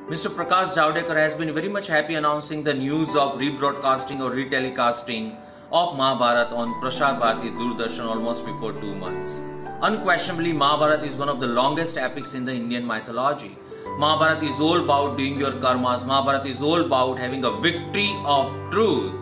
Mr. Prakash Javadekar has been very much happy announcing the news of rebroadcasting or retelecasting of Mahabharata on Prasar Bharati Doordarshan almost before 2 months. Unquestionably, Mahabharata is one of the longest epics in the Indian mythology. Mahabharata is all about doing your karmas. Mahabharata is all about having a victory of truth.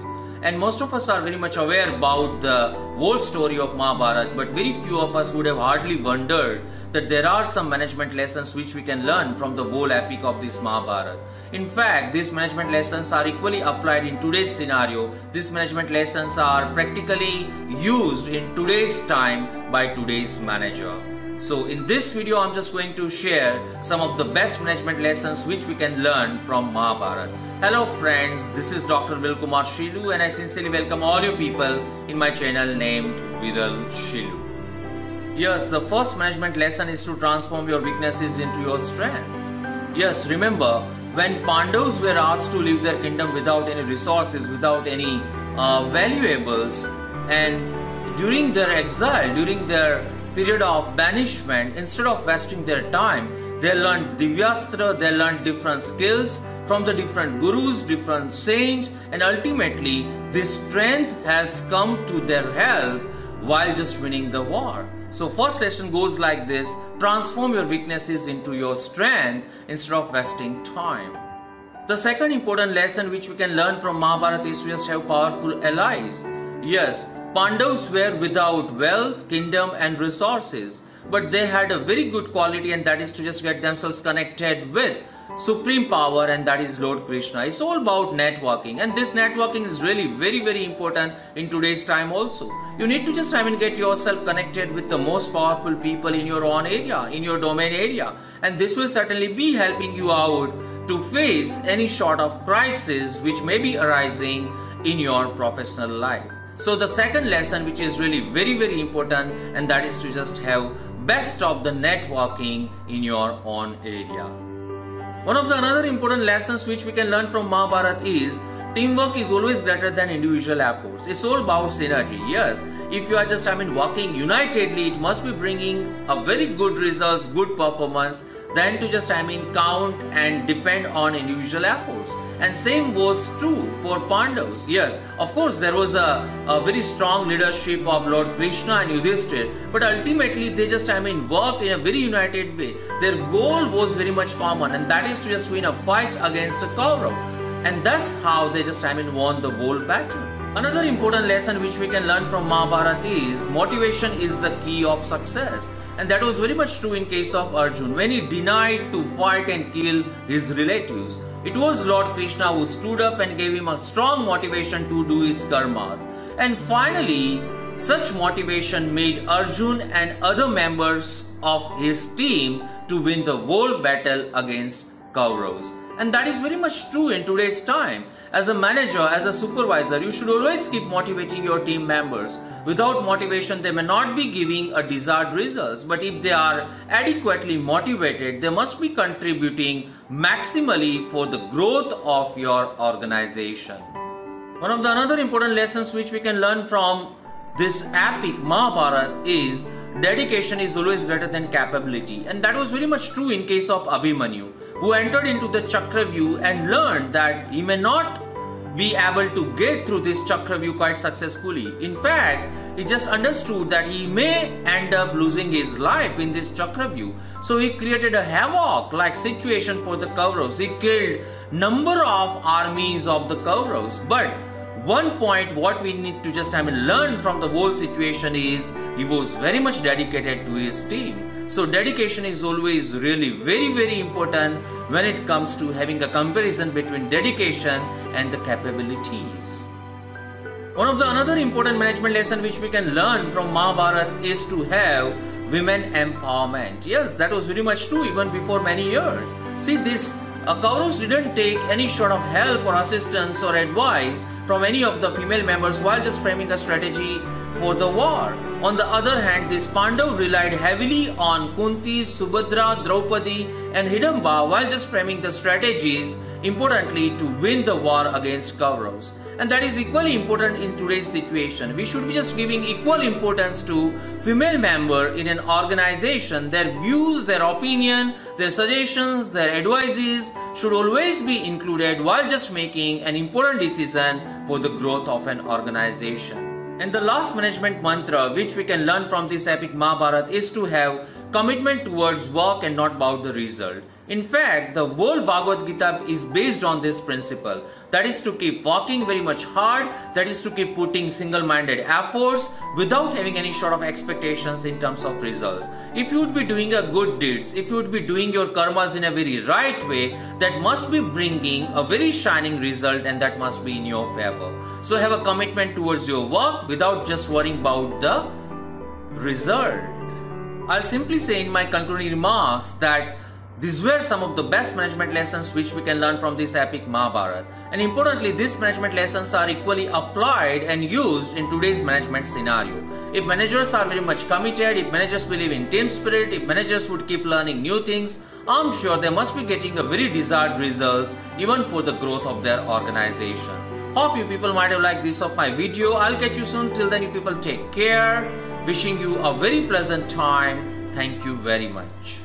And most of us are very much aware about the whole story of Mahabharata, but very few of us would have hardly wondered that there are some management lessons which we can learn from the whole epic of this Mahabharata. In fact, these management lessons are equally applied in today's scenario. These management lessons are practically used in today's time by today's manager. So in this video, I'm just going to share some of the best management lessons which we can learn from Mahabharata. Hello friends, this is Dr. Vidal Kumar Shilu and I sincerely welcome all you people in my channel named Vidal Shilu. Yes, the first management lesson is to transform your weaknesses into your strength. Yes, remember when Pandavas were asked to leave their kingdom without any resources, without any valuables, and during their exile, during their period of banishment, instead of wasting their time, they learned Divyastra, they learned different skills from the different gurus, different saints, and ultimately this strength has come to their help while just winning the war. So first lesson goes like this: transform your weaknesses into your strength instead of wasting time. The second important lesson which we can learn from Mahabharata is to just have powerful allies. Yes, Pandavas were without wealth, kingdom and resources, but they had a very good quality, and that is to just get themselves connected with supreme power, and that is Lord Krishna. It's all about networking, and this networking is really very important in today's time also. You need to just get yourself connected with the most powerful people in your own area, in your domain area, and this will certainly be helping you out to face any sort of crisis which may be arising in your professional life. So the second lesson, which is really very important, and that is to just have best of the networking in your own area. One of the another important lessons which we can learn from Mahabharata is teamwork is always greater than individual efforts. It's all about synergy. Yes, if you are just working unitedly, it must be bringing a very good results, good performance, than to just count and depend on individual efforts. And same was true for Pandavas. Yes, of course there was a very strong leadership of Lord Krishna and Yudhishthira, but ultimately they just worked in a very united way. Their goal was very much common, and that is to just win a fight against the Kaurav. And that's how they just won the whole battle. Another important lesson which we can learn from Mahabharata is motivation is the key of success. And that was very much true in case of Arjun when he denied to fight and kill his relatives. It was Lord Krishna who stood up and gave him a strong motivation to do his karmas. And finally, such motivation made Arjun and other members of his team to win the whole battle against Kauravas. And that is very much true in today's time. As a manager, as a supervisor, you should always keep motivating your team members. Without motivation, they may not be giving a desired results. But if they are adequately motivated, they must be contributing maximally for the growth of your organization. One of the another important lessons which we can learn from this epic Mahabharata is dedication is always greater than capability, and that was very much true in case of Abhimanyu, who entered into the Chakravyuh and learned that he may not be able to get through this Chakravyuh quite successfully. In fact, he just understood that he may end up losing his life in this Chakravyuh. So he created a havoc-like situation for the Kauravas. He killed number of armies of the Kauravas, but one point what we need to just learn from the whole situation is he was very much dedicated to his team. So dedication is always really very important when it comes to having a comparison between dedication and the capabilities. One of the another important management lesson which we can learn from Mahabharata is to have women empowerment. Yes, that was very much true even before many years. See, this Kauravas didn't take any sort of help or assistance or advice from any of the female members while just framing a strategy for the war. On the other hand, this Pandav relied heavily on Kunti, Subhadra, Draupadi and Hidamba while just framing the strategies, importantly, to win the war against Kauravas. and that is equally important in today's situation. We should be just giving equal importance to female member in an organization. Their views, their opinion, their suggestions, their advices should always be included while just making an important decision for the growth of an organization. And the last management mantra which we can learn from this epic Mahabharata is to have commitment towards work and not about the result. In fact, the whole Bhagavad Gita is based on this principle. That is to keep working very much hard, that is to keep putting single-minded efforts without having any sort of expectations in terms of results. If you would be doing a good deeds, if you would be doing your karmas in a very right way, that must be bringing a very shining result and that must be in your favor. So have a commitment towards your work without just worrying about the result. I'll simply say in my concluding remarks that these were some of the best management lessons which we can learn from this epic Mahabharata. And importantly, these management lessons are equally applied and used in today's management scenario. If managers are very much committed, if managers believe in team spirit, if managers would keep learning new things, I'm sure they must be getting a very desired results even for the growth of their organization. Hope you people might have liked this of my video. I'll catch you soon. Till then, you people take care. Wishing you a very pleasant time. Thank you very much.